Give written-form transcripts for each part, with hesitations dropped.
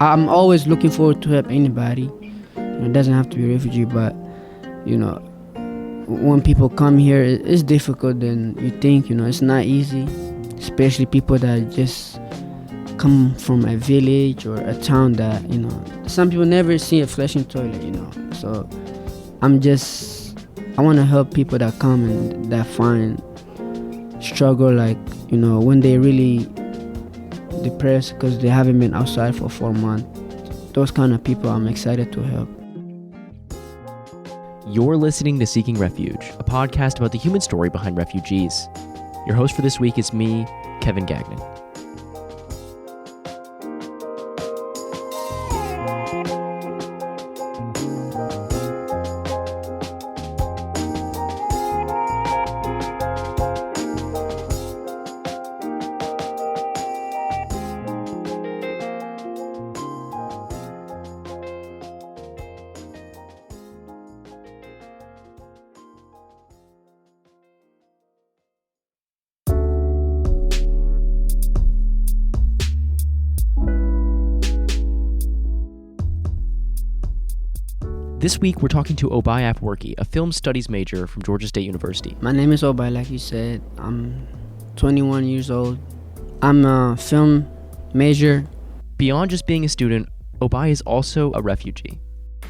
I'm always looking forward to help anybody. It doesn't have to be a refugee, but when people come here, it's difficult than you think. It's not easy, especially people that just come from a village or a town that some people never see a flushing toilet. So I want to help people that come and that find struggle, like when they really depressed because they haven't been outside for 4 months. Those kind of people I'm excited to help. You're listening to Seeking Refuge, a podcast about the human story behind refugees. Your host for this week is me, Kevin Gagnon. This week, we're talking to Ogbai Afeworkie, a film studies major from Georgia State University. My name is Ogbai, like you said. I'm 21 years old. I'm a film major. Beyond just being a student, Ogbai is also a refugee.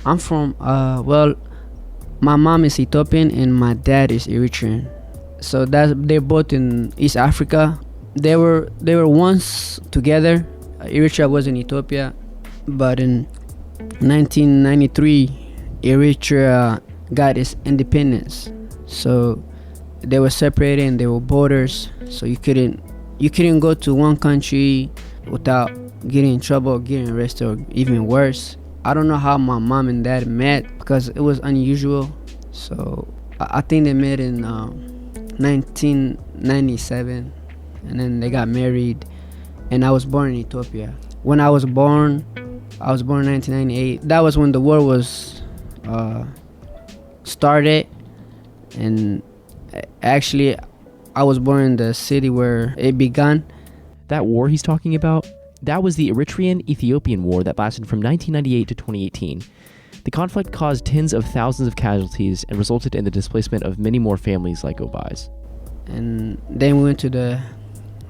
I'm from, my mom is Ethiopian and my dad is Eritrean. So they're both in East Africa. They were once together. Eritrea was in Ethiopia, but in 1993, Eritrea got its independence. So they were separated and there were borders. So you couldn't go to one country without getting in trouble or getting arrested or even worse. I don't know how my mom and dad met because it was unusual. So I think they met in 1997 and then they got married, and I was born in Ethiopia. When I was born in 1998. That was when the war was started, and actually I was born in the city where it began. That war he's talking about, that was the Eritrean-Ethiopian War that lasted from 1998 to 2018. The conflict caused tens of thousands of casualties and resulted in the displacement of many more families like Ogbai's. And then we went to the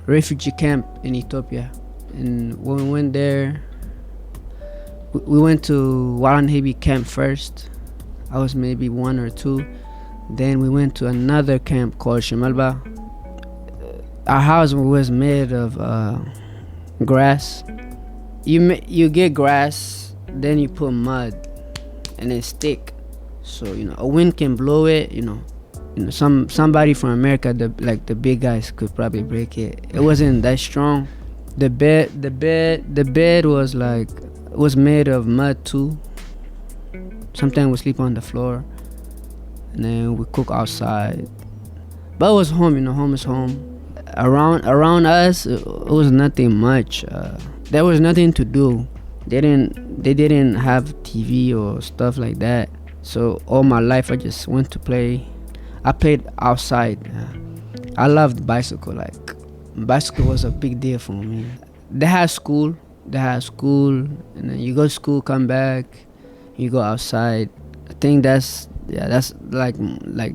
refugee camp in Ethiopia, and when we went there, we went to Waranhebi camp first. I was maybe 1 or 2. Then we went to another camp called Shimalba. Our house was made of grass. You get grass, then you put mud, and it stick. So a wind can blow it. Somebody from America, the big guys, could probably break it. It wasn't that strong. The bed was made of mud too. Sometimes we sleep on the floor, and then we cook outside. But it was home, home is home. Around us, it was nothing much. There was nothing to do. They didn't have TV or stuff like that. So all my life I just went to play. I played outside. I loved bicycle. Bicycle was a big deal for me. They had school, and then you go to school, come back, you go outside. I think that's like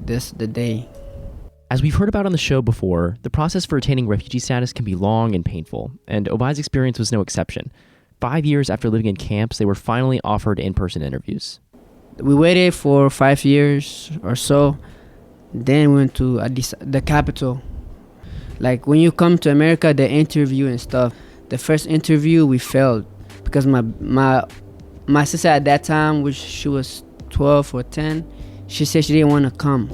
this the day. As we've heard about on the show before, the process for attaining refugee status can be long and painful, and Ogbai's experience was no exception. 5 years after living in camps, they were finally offered in-person interviews. We waited for 5 years or so. Then we went to the capital. Like when you come to America, the interview and stuff. The first interview we failed because my sister at that time, which she was 12 or 10, she said she didn't want to come.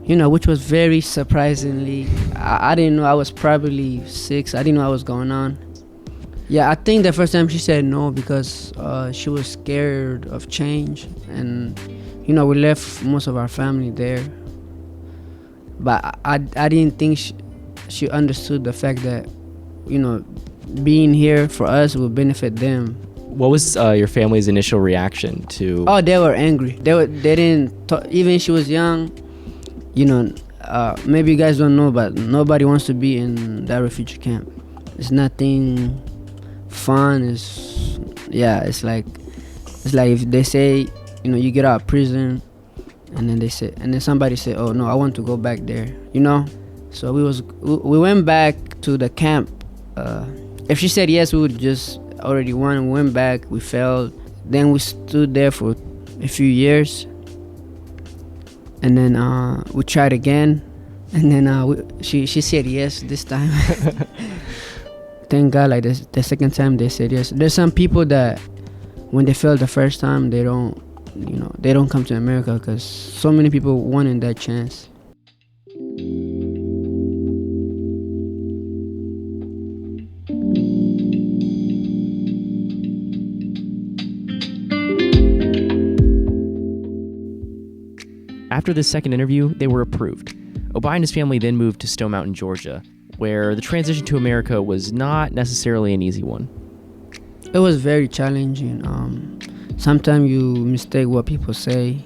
Which was very surprisingly. I didn't know. I was probably 6. I didn't know what was going on. Yeah, I think the first time she said no because she was scared of change, and we left most of our family there. But I didn't think she understood the fact that being here for us will benefit them. What was your family's initial reaction to? Oh, they were angry. They didn't talk. Even she was young. Maybe you guys don't know, but nobody wants to be in that refugee camp. It's nothing fun. Yeah, it's like if they say, you get out of prison, and then somebody say, oh no, I want to go back there. So we went back to the camp. If she said yes, we would just already won. We went back, we failed. Then we stood there for a few years, and then we tried again, and then she said yes this time. Thank God, like the second time they said yes. There's some people that when they failed the first time, they don't come to America because so many people wanted that chance. After this second interview, they were approved. Ogbai and his family then moved to Stone Mountain, Georgia, where the transition to America was not necessarily an easy one. It was very challenging. Sometimes you mistake what people say,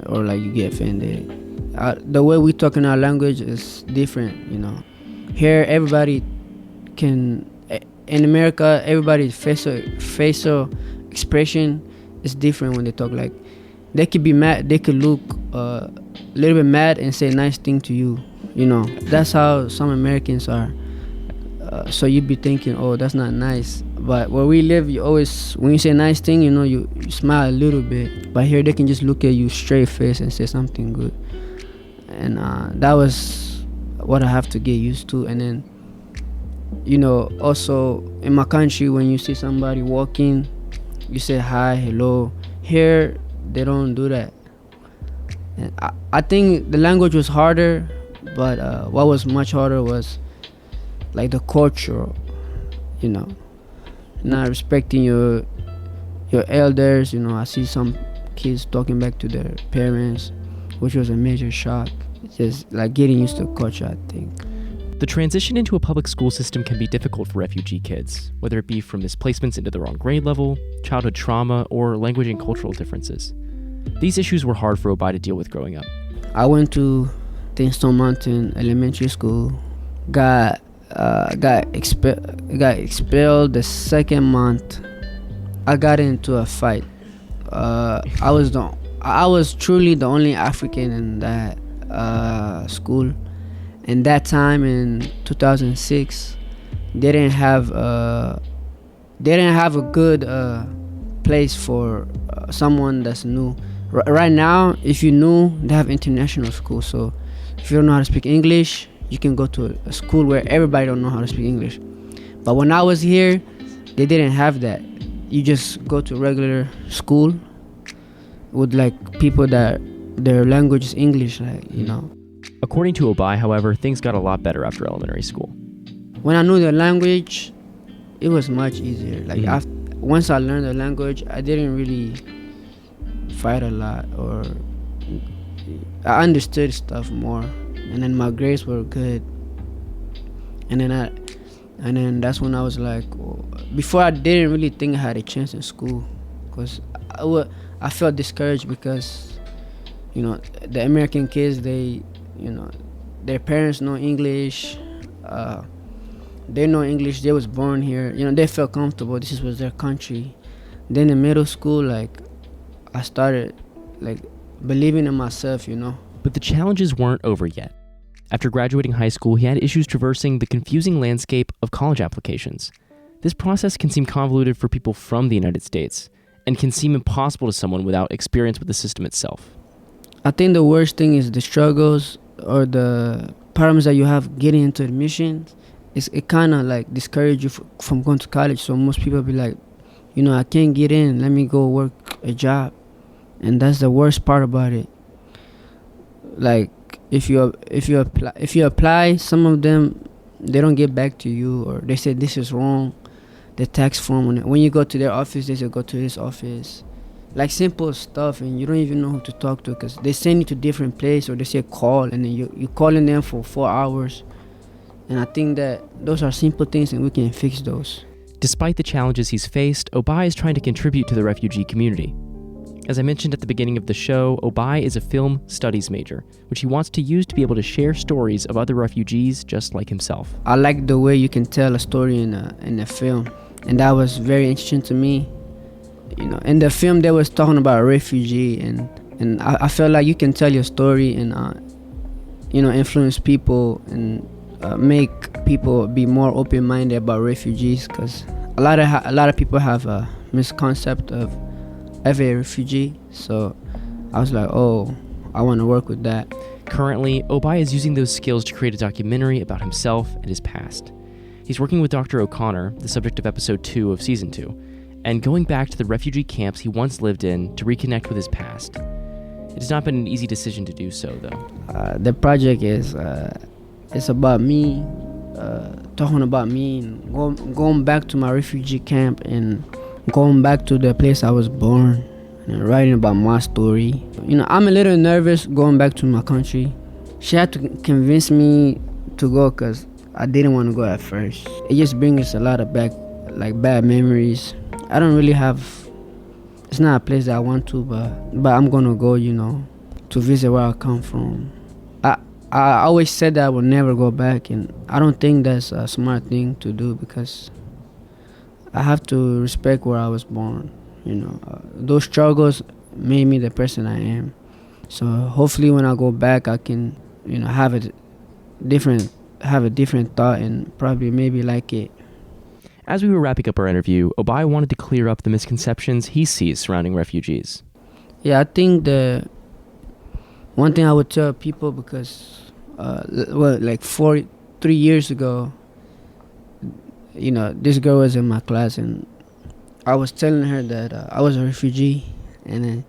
or like you get offended. The way we talk in our language is different, Here, everybody can. In America, everybody's facial expression is different when they talk. Like, they could be mad, they could look a little bit mad and say nice thing to you. That's how some Americans are. So you'd be thinking, oh, that's not nice. But where we live, you always, when you say nice thing, you smile a little bit. But here, they can just look at you straight face and say something good. And that was what I have to get used to. And then, also in my country, when you see somebody walking, you say hi, hello. Here, they don't do that. And I think the language was harder, but what was much harder was like the culture, not respecting your elders. I see some kids talking back to their parents, which was a major shock. Just like getting used to culture, I think. The transition into a public school system can be difficult for refugee kids, whether it be from misplacements into the wrong grade level, childhood trauma, or language and cultural differences. These issues were hard for Ogbai to deal with growing up. I went to the Stone Mountain Elementary School, got expelled the second month. I got into a fight. I was truly the only African in that school. And that time in 2006, they didn't have a good place for someone that's new. Right now, if you're new, they have international school. So if you don't know how to speak English, you can go to a school where everybody don't know how to speak English. But when I was here, they didn't have that. You just go to regular school with like people that their language is English, According to Ogbai, however, things got a lot better after elementary school. When I knew the language, it was much easier. Once I learned the language, I didn't really fight a lot, or I understood stuff more, and then my grades were good. And then that's when I was like, before I didn't really think I had a chance in school, because I felt discouraged because the American kids, their parents know English, they know English, they was born here, they felt comfortable, this was their country. Then in middle school, I started believing in myself, But the challenges weren't over yet. After graduating high school, he had issues traversing the confusing landscape of college applications. This process can seem convoluted for people from the United States and can seem impossible to someone without experience with the system itself. I think the worst thing is the struggles or the problems that you have getting into admissions. It kind of discourages you from going to college. So most people be like, I can't get in, let me go work a job. And that's the worst part about it. If you apply, some of them, they don't get back to you, or they say this is wrong. The tax form, when you go to their office, they say go to his office. Simple stuff, and you don't even know who to talk to because they send you to different place, or they say call, and then you calling them for 4 hours. And I think that those are simple things, and we can fix those. Despite the challenges he's faced, Ogbai is trying to contribute to the refugee community. As I mentioned at the beginning of the show, Ogbai is a film studies major, which he wants to use to be able to share stories of other refugees just like himself. I like the way you can tell a story in a film, and that was very interesting to me. in the film they was talking about refugee, and I felt like you can tell your story and influence people and make people be more open-minded about refugees, because a lot of people have a misconcept of every refugee. So I was like, oh, I want to work with that. Currently, Ogbai is using those skills to create a documentary about himself and his past. He's working with Dr. O'Connor, the subject of episode 2 of season 2, and going back to the refugee camps he once lived in to reconnect with his past. It has not been an easy decision to do so, though. The project is it's about me, talking about me, and going back to my refugee camp and going back to the place I was born and writing about my story. I'm a little nervous going back to my country. She had to convince me to go because I didn't want to go at first. It just brings a lot of bad memories. I don't really have, it's not a place that I want to, but I'm gonna go, to visit where I come from. I always said that I would never go back, and I don't think that's a smart thing to do, because I have to respect where I was born. Those struggles made me the person I am. So hopefully when I go back, I can, have a different thought and probably maybe like it. As we were wrapping up our interview, Ogbai wanted to clear up the misconceptions he sees surrounding refugees. Yeah, I think the one thing I would tell people, because, 3 years ago, this girl was in my class, and I was telling her that I was a refugee, and then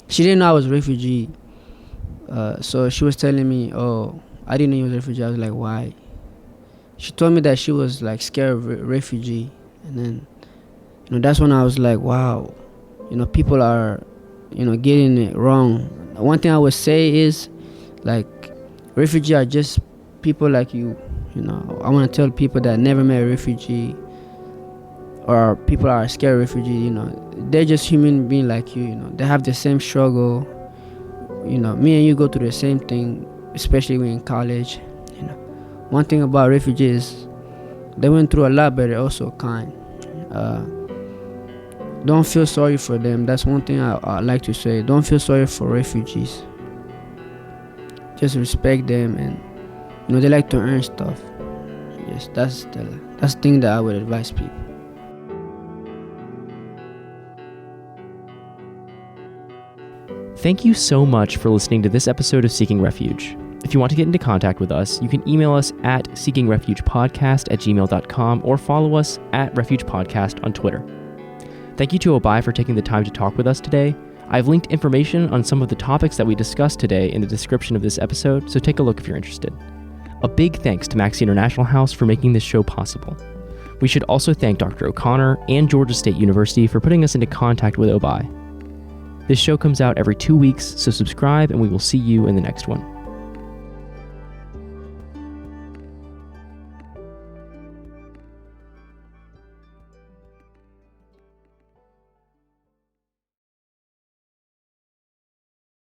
she didn't know I was a refugee. So she was telling me, oh, I didn't know you was a refugee. I was like, why? She told me that she was like scared of refugee, and then that's when I was like, wow, people are getting it wrong. One thing I would say is, like, refugees are just people like you. I want to tell people that never met a refugee, or people are scared of refugee, they're just human being like you. They have the same struggle. Me and you go through the same thing, especially when in college. One thing about refugees, they went through a lot, but they're also kind. Don't feel sorry for them. That's one thing I like to say. Don't feel sorry for refugees. Just respect them, and they like to earn stuff. Yes, that's the thing that I would advise people. Thank you so much for listening to this episode of Seeking Refuge. If you want to get into contact with us, you can email us at seekingrefugepodcast@gmail.com or follow us at Refuge Podcast on Twitter. Thank you to Ogbai for taking the time to talk with us today. I've linked information on some of the topics that we discussed today in the description of this episode, so take a look if you're interested. A big thanks to Maxey International House for making this show possible. We should also thank Dr. O'Connor and Georgia State University for putting us into contact with Ogbai. This show comes out every 2 weeks, so subscribe and we will see you in the next one.